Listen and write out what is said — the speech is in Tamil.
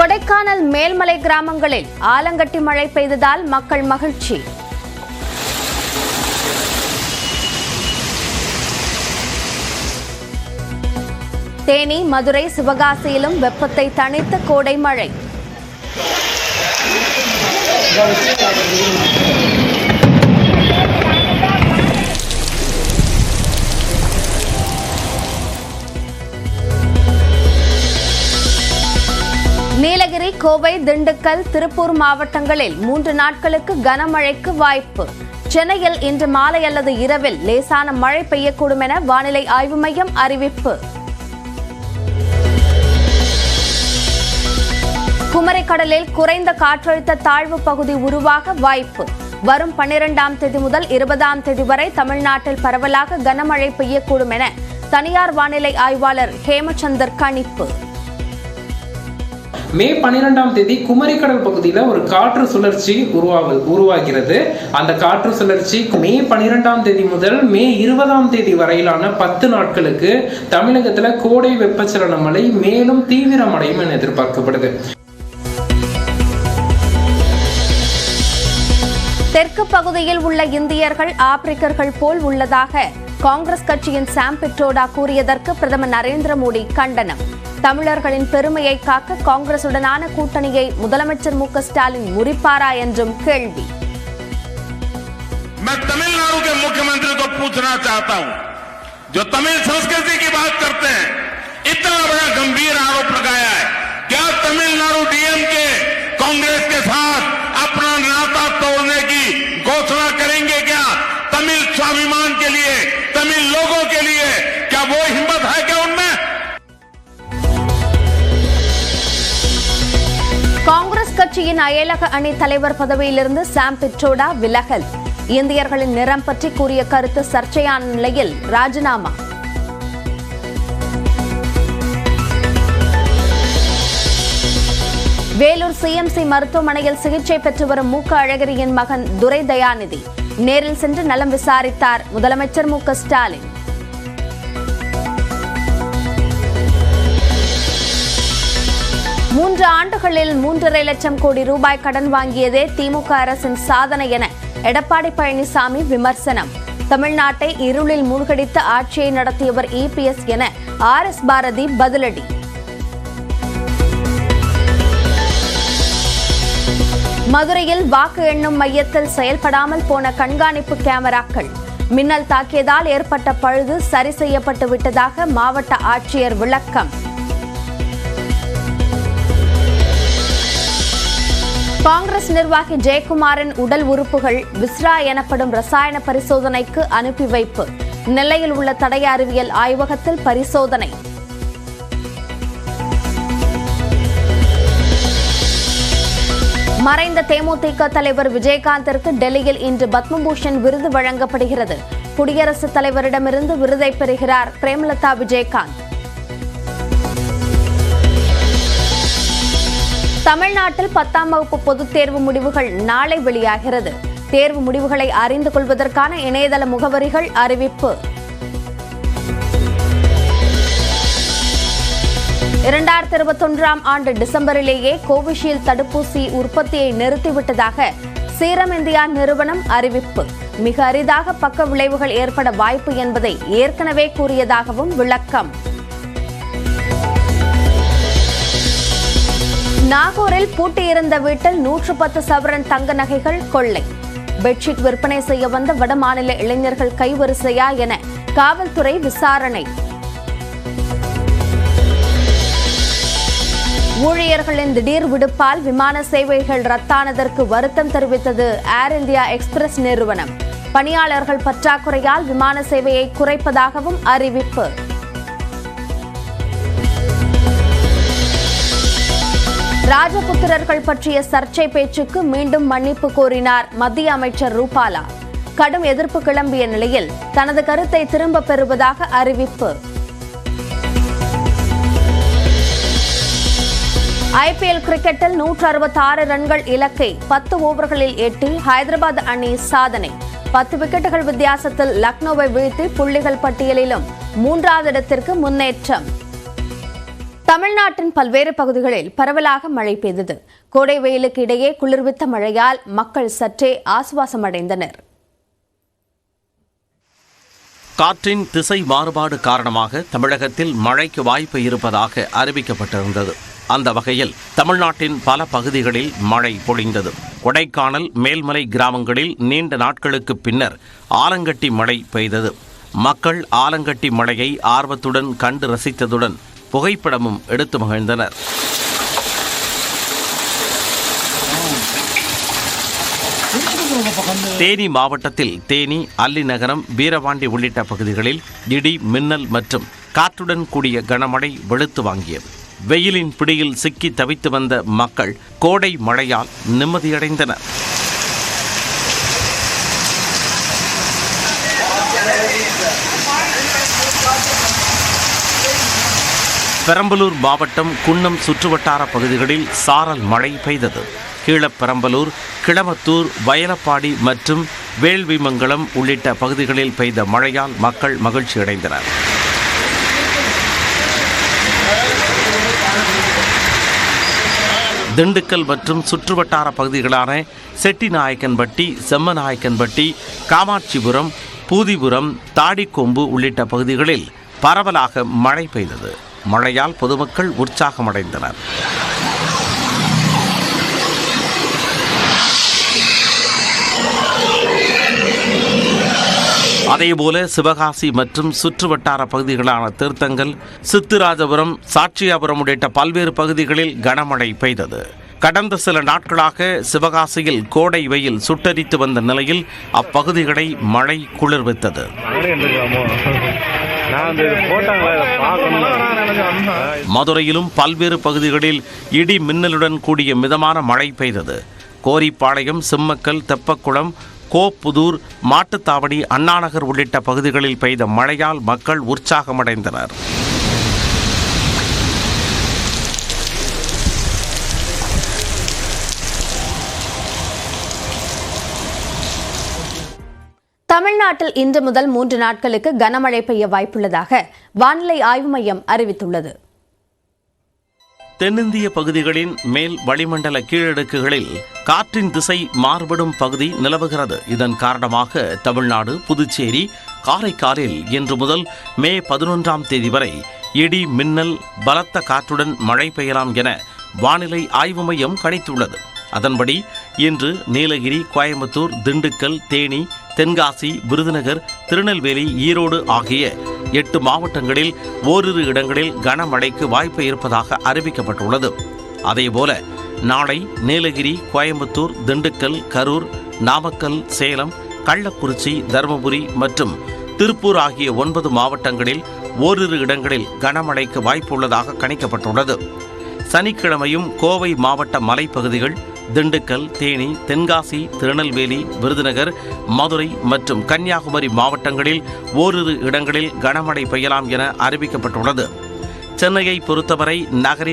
கொடைக்கானல் மேல்மலை கிராமங்களில் ஆலங்கட்டி மழை பெய்ததால் மக்கள் மகிழ்ச்சி. தேனி, மதுரை, சிவகாசியிலும் வெப்பத்தை தணித்த கோடை மழை. நீலகிரி, கோவை, திண்டுக்கல், திருப்பூர் மாவட்டங்களில் 3 நாட்களுக்கு கனமழைக்கு வாய்ப்பு. சென்னையில் இன்று மாலை அல்லது இரவில் லேசான மழை பெய்யக்கூடும் என வானிலை ஆய்வு மையம் அறிவிப்பு. குமரிக்கடலில் குறைந்த காற்றழுத்த தாழ்வு பகுதி உருவாக வாய்ப்பு. வரும் 12ஆம் தேதி முதல் 20ஆம் தேதி வரை தமிழ்நாட்டில் பரவலாக கனமழை பெய்யக்கூடும் என தனியார் வானிலை ஆய்வாளர் ஹேமச்சந்தர் கணிப்பு. மே 12ஆம் தேதி குமரிக்கடல் பகுதியில் ஒரு காற்று சுழற்சி உருவாகிறது. அந்த காற்று சுழற்சி மே 12ஆம் தேதி முதல் மே 20ஆம் தேதி வரையிலான 10 நாட்களுக்கு தமிழகத்தில் கோடை வெப்பச்சலன மழை மேலும் தீவிரமடையும் என எதிர்பார்க்கப்படுது. தெற்கு பகுதியில் உள்ள இந்தியர்கள் ஆப்பிரிக்கர்கள் போல் உள்ளதாக காங்கிரஸ் கட்சியின் சாம் பிட்ரோடா கூறியதற்கு பிரதமர் நரேந்திர மோடி கண்டனம். தமிழர்களின் பெருமையை காக்க காங்கிரசுடனான கூட்டணியை முதலமைச்சர் மு.க. ஸ்டாலின் முறிப்பாரா என்றும் கேள்வி. मैं तमिलनाडु के मुख्यमंत्री को पूछना चाहता हूं, जो तमिल संस्कृति की बात करते हैं, इतना बड़ा गंभीर आरोप लगाया है, क्या तमिलनाडु डीएमके कांग्रेस के साथ अपना नाता तोड़ने की घोषणा करेंगे? क्या तमिल स्वाभिमान के लिए, तमिल लोगों के लिए क्या वो हिम्मत है क्या उनमें? காங்கிரஸ் கட்சியின் அயலக அணி தலைவர் பதவியிலிருந்து சாம் பிட்ரோடா விலகல். இந்தியர்களின் நிறம் பற்றி கூறிய கருத்து சர்ச்சையான நிலையில் ராஜினாமா. வேலூர் சிஎம்சி மருத்துவமனையில் சிகிச்சை பெற்று வரும் மு.க. அழகிரியின் மகன் துரை தயாநிதி நேரில் சென்று நலம் விசாரித்தார் முதலமைச்சர் மு.க. ஸ்டாலின். மூன்று ஆண்டுகளில் 3.5 லட்சம் கோடி ரூபாய் கடன் வாங்கியதே திமுக அரசின் சாதனை என எடப்பாடி பழனிசாமி விமர்சனம். தமிழ்நாட்டை இருளில் மூழ்கடித்து ஆட்சியை நடத்தியவர் இபிஎஸ் என ஆர்.எஸ். பாரதி பதிலடி. மதுரையில் வாக்கு எண்ணும் மையத்தில் செயல்படாமல் போன கண்காணிப்பு கேமராக்கள் மின்னல் தாக்கியதால் ஏற்பட்ட பழுது சரி செய்யப்பட்டு விட்டதாக மாவட்ட ஆட்சியர் விளக்கம். காங்கிரஸ் நிர்வாகி ஜெயக்குமாரின் உடல் உறுப்புகள் விஸ்ரா எனப்படும் ரசாயன பரிசோதனைக்கு அனுப்பி வைப்பு. நெல்லையில் உள்ள தடய அறிவியல் ஆய்வகத்தில் பரிசோதனை. மறைந்த தேமுதிக தலைவர் விஜயகாந்திற்கு டெல்லியில் இன்று பத்மபூஷன் விருது வழங்கப்படுகிறது. குடியரசுத் தலைவரிடமிருந்து விருதை பெறுகிறார் பிரேமலதா விஜயகாந்த். தமிழ்நாட்டில் 10ஆம் வகுப்பு பொதுத் தேர்வு முடிவுகள் நாளை வெளியாகிறது. தேர்வு முடிவுகளை அறிந்து கொள்வதற்கான இணையதள முகவரிகள் அறிவிப்பு. 2021ஆம் ஆண்டு டிசம்பரிலேயே கோவிஷீல்டு தடுப்பூசி உற்பத்தியை நிறுத்திவிட்டதாக சீரம் இந்தியா நிறுவனம் அறிவிப்பு. மிக அரிதாக பக்க விளைவுகள் ஏற்பட வாய்ப்பு என்பதை ஏற்கனவே கூறியதாகவும் விளக்கம். நாகூரில் பூட்டியிருந்த வீட்டில் 110 சவரன் தங்க நகைகள் கொள்ளை. பெட்ஷீட் விற்பனை செய்ய வந்த வடமாநில இளைஞர்கள் கைவரிசையா என காவல்துறை விசாரணை. ஊழியர்களின் திடீர் விடுப்பால் விமான சேவைகள் ரத்தானதற்கு வருத்தம் தெரிவித்தது ஏர் இந்தியா எக்ஸ்பிரஸ் நிறுவனம். பணியாளர்கள் பற்றாக்குறையால் விமான சேவையை குறைப்பதாகவும் அறிவிப்பு. ராஜபுத்திரர்கள் பற்றிய சர்ச்சை பேச்சுக்கு மீண்டும் மன்னிப்பு கோரினார் மத்திய அமைச்சர் ரூபாலா. கடும் எதிர்ப்பு கிளம்பிய நிலையில் தனது கருத்தை திரும்ப பெறுவதாக அறிவிப்பு. ஐபிஎல் கிரிக்கெட்டில் 166 ரன்கள் இலக்கை 10 ஓவர்களில் எட்டி ஹைதராபாத் அணி சாதனை. 10 விக்கெட்டுகள் வித்தியாசத்தில் லக்னோவை வீழ்த்தி புள்ளிகள் பட்டியலிலும் 3வது இடத்திற்கு முன்னேற்றம். தமிழ்நாட்டின் பல்வேறு பகுதிகளில் பரவலாக மழை பெய்தது. கோடை வெயிலுக்கு இடையே குளிர்வித்த மழையால் மக்கள் சற்றே ஆசுவாசமடைந்தனர். காற்றின் திசை மாறுபாடு காரணமாக தமிழகத்தில் மழைக்கு வாய்ப்பு இருப்பதாக அறிவிக்கப்பட்டிருந்தது. அந்த வகையில் தமிழ்நாட்டின் பல பகுதிகளில் மழை பொழிந்தது. கொடைக்கானல், மேல்மலை கிராமங்களில் நீண்ட நாட்களுக்கு பின்னர் ஆலங்கட்டி மழை பெய்தது. மக்கள் ஆலங்கட்டி மழையை ஆர்வத்துடன் கண்டு ரசித்ததுடன் புகைப்படமும் எடுத்து மகிழ்ந்தனர். தேனி மாவட்டத்தில் தேனி, அல்லிநகரம், வீரபாண்டி உள்ளிட்ட பகுதிகளில் இடி, மின்னல் மற்றும் காற்றுடன் கூடிய கனமழை வெளுத்து வாங்கியது. வெயிலின் பிடியில் சிக்கி தவித்து வந்த மக்கள் கோடை மழையால் நிம்மதியடைந்தனர். பெரம்பலூர் மாவட்டம் குன்னம் சுற்றுவட்டார பகுதிகளில் சாரல் மழை பெய்தது. கீழப்பெரம்பலூர், கிளமத்தூர், வயலப்பாடி மற்றும் வேள்விமங்கலம் உள்ளிட்ட பகுதிகளில் பெய்த மழையால் மக்கள் மகிழ்ச்சியடைந்தனர். திண்டுக்கல் மற்றும் சுற்றுவட்டார பகுதிகளான செட்டிநாயக்கன்பட்டி, செம்மநாயக்கன்பட்டி, காமாட்சிபுரம், பூதிபுரம், தாடிக்கொம்பு உள்ளிட்ட பகுதிகளில் பரவலாக மழை பெய்தது. மழையால் பொதுமக்கள் உற்சாகமடைந்தனர். அதேபோல சிவகாசி மற்றும் சுற்றுவட்டார பகுதிகளான தீர்த்தங்கல், சித்துராஜபுரம், சாட்சியாபுரம் உள்ளிட்ட பல்வேறு பகுதிகளில் கனமழை பெய்தது. கடந்த சில நாட்களாக சிவகாசியில் கோடை வெயில் சுட்டரித்து வந்த நிலையில் அப்பகுதிகளை மழை குளிர்வித்தது. மதுரையிலும் பல்வேறு பகுதிகளில் இடி மின்னலுடன் கூடிய மிதமான மழை பெய்தது. கோரிப்பாளையம், சிம்மக்கல், தெப்பக்குளம், கோப்புதூர், மாட்டுத்தாவடி, அண்ணாநகர் உள்ளிட்ட பகுதிகளில் பெய்த மழையால் மக்கள் உற்சாகமடைந்தனர். தமிழ்நாட்டில் இன்று முதல் 3 நாட்களுக்கு கனமழை பெய்ய வாய்ப்புள்ளதாக வானிலை ஆய்வு மையம் அறிவித்துள்ளது. தென்னிந்திய பகுதிகளின் மேல் வளிமண்டல கீழடுக்குகளில் காற்றின் திசை மாறுபடும் பகுதி நிலவுகிறது. இதன் காரணமாக தமிழ்நாடு, புதுச்சேரி, காரைக்காலில் இன்று முதல் மே 11ஆம் தேதி வரை இடி, மின்னல், பலத்த காற்றுடன் மழை பெய்யலாம் என வானிலை ஆய்வு மையம் கணித்துள்ளது. அதன்படி இன்று நீலகிரி, கோயம்புத்தூர், திண்டுக்கல், தேனி, தென்காசி, விருதுநகர், திருநெல்வேலி, ஈரோடு ஆகிய 8 மாவட்டங்களில் ஓரிரு இடங்களில் கனமழைக்கு வாய்ப்பு இருப்பதாக அறிவிக்கப்பட்டுள்ளது. அதேபோல நாளை நீலகிரி, கோயம்புத்தூர், திண்டுக்கல், கரூர், நாமக்கல், சேலம், கள்ளக்குறிச்சி, தருமபுரி மற்றும் திருப்பூர் ஆகிய 9 மாவட்டங்களில் ஓரிரு இடங்களில் கனமழைக்கு வாய்ப்பு உள்ளதாக கணிக்கப்பட்டுள்ளது. சனிக்கிழமையும் கோவை மாவட்ட மலைப்பகுதிகள், திண்டுக்கல், தேனி, தென்காசி, திருநெல்வேலி, விருதுநகர், மதுரை மற்றும் கன்னியாகுமரி மாவட்டங்களில் ஓரிரு இடங்களில் கனமழை பெய்யலாம் என அறிவிக்கப்பட்டுள்ளது. சென்னையை பொறுத்தவரை நகரின்